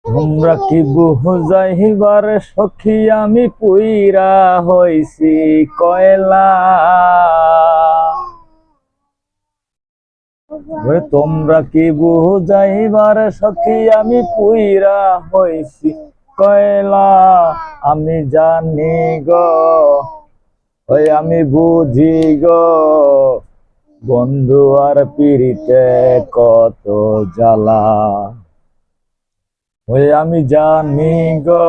তোমরা কি বুঝাইবার সখী আমি পুইরা হইছি কয়লা। তোমরা কি বুঝাইবার সখী আমি পুইরা হইছি কয়লা। আমি জানি গো ওই আমি বুঝি গো বন্ধু আর পিরিতে কত জ্বালা। ওই আমি জানি গো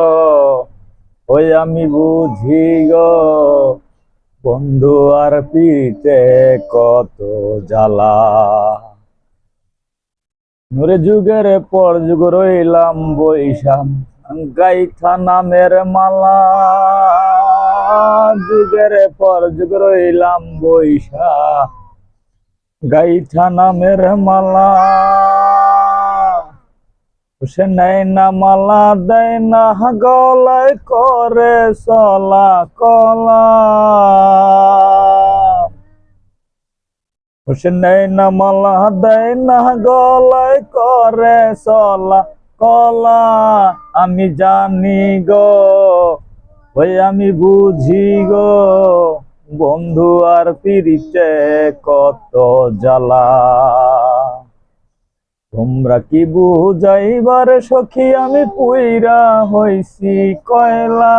ওই আমি বুঝি গো বন্ধু আর পিতে কত জ্বালা। নুরে যুগের পর যুগ রইলাম বৈশাম গাইথা নামের মালা। যুগের পর যুগ রইলাম বৈশা গাইথা নামের মালা। সে নেয় না মালা দেয় না গলায় করে চলা কলা। সে নেয় না মালা দেয় না গলায় করে চলা কলা। আমি জানি গো ওই আমি বুঝি গো বন্ধু আর পিরিতে কত জ্বালা। তোমরা কি বুঝাইবার সখী আমি পুইরা হইছি কয়লা।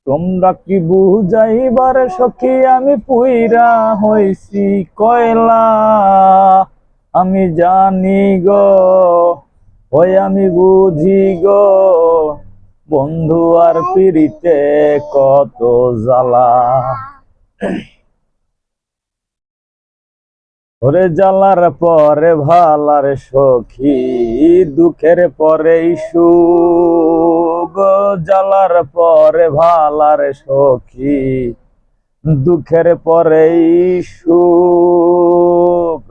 তোমরা কি বুঝাইবার সখী আমি পুইরা হইছি কয়লা। আমি জানি গো ওই আমি বুঝি গো বন্ধু আর পিরিতে কত জ্বালা। ওরে জ্বালার পরে ভালার সখী দুঃখের পরে সুখ। জ্বালার পরে ভালার সখী দুঃখের পরে সুখ।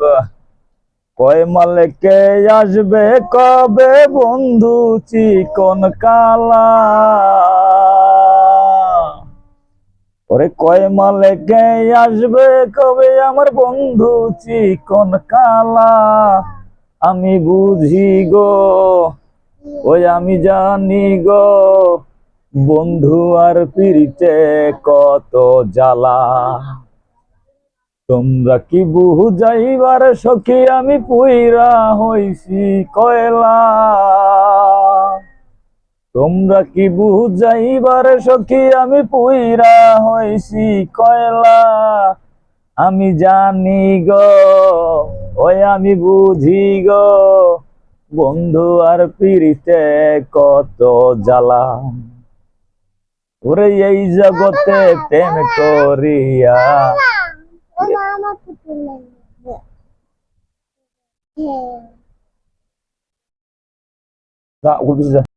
কয় মালেকে আসবে কবে বন্ধু চিকন কালা। ওরে কয় মালেকে আসবে কবে আমার বন্ধু চিকন কালা। আমি বুঝি গো ওই আমি জানি গো বন্ধু আর পিরিতে কত জ্বালা। তোমরা কি বুঝাইবার সখী আমি পুইরা হইছি কয়লা। তোমরা কি বুঝাইবার সখী আমি পুইরা হইছি কয়লা। আমি জানি গো ওই আমি বুঝি গো বন্ধু আর পিরিতে কত জ্বালা। ওরে এই জগতে প্রেম করিয়া